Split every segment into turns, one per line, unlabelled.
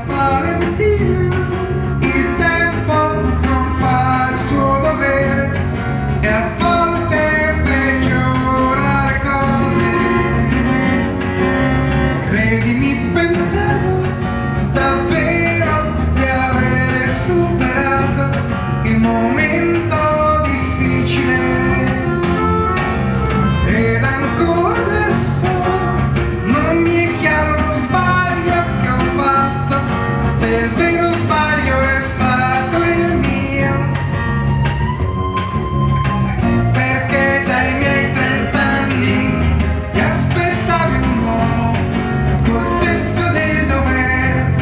Valentina, il tempo non fa il suo dovere e a volte peggiora le cose. Credimi, pensavo davvero di avere superato il momento difficile ed ancora adesso non mi è chiaro lo sbaglio che ho fatto, se il vero sbaglio è stato il mio, perché dai miei 30 anni ti aspettavi un uomo col senso del dovere,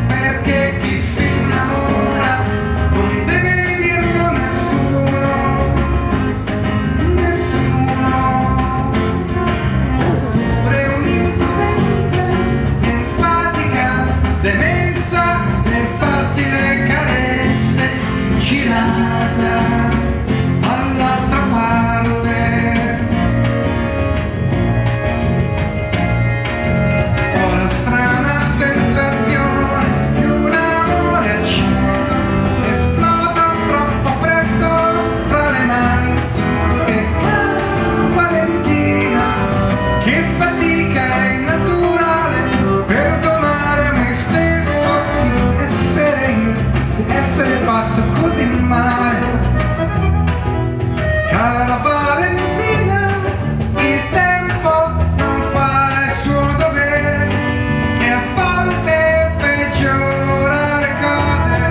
perché chi si innamora non deve dirlo nessuno, oppure un impotente, enfatica demenza nel farti le carezze, girata all'altra parte. Ho la strana sensazione di un amore acceso, esploso troppo presto fra le mani. E cara Valentina, che fatica è naturale perdonare me stesso di essere io, di essere fatto così male. Cara Valentina, il tempo non fa il suo dovere e a volte peggiora le cose.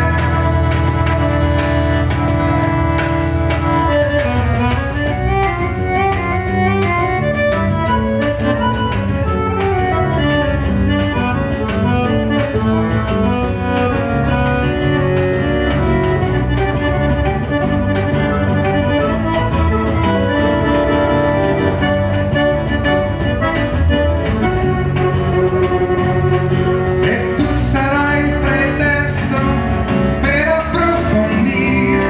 E tu sarai il pretesto per approfondire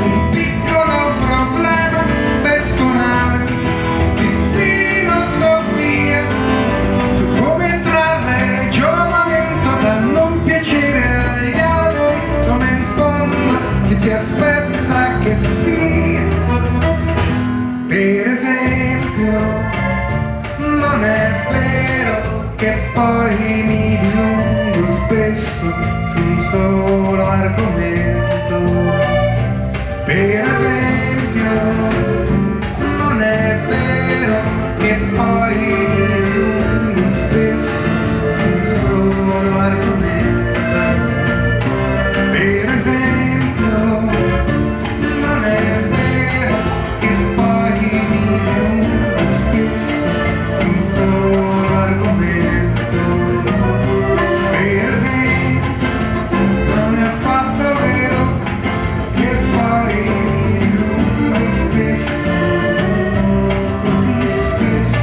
un piccolo problema personale di filosofia su come trarre giovamento dal non piacere agli altri, come in fondo ci si aspetta che sia. Per esempio, non è vero che poi mi dilungo spesso su un solo argomento. Per esempio, non è vero che poi mi dilungo spesso su un solo argomento. Per esempio, non è vero che poi mi dilungo spesso su un solo argomento. Per esempio, non è affatto vero che poi mi dilungo spesso, così spesso.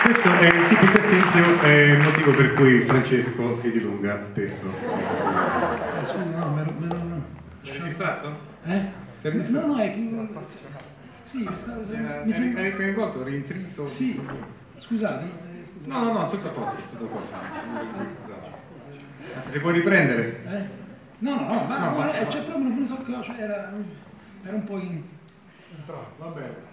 Questo è il tipico esempio, è il motivo per cui Francesco si dilunga spesso.
Scusa, no,
Sei distratto?
No, no, è che... Sì, mi sembra...
Eri coinvolto, eri intriso?
Sì, scusate.
No, tutto a posto, tutto a posto. Se puoi riprendere?
No, c'è proprio non so cosa, era un po' in...
Va bene.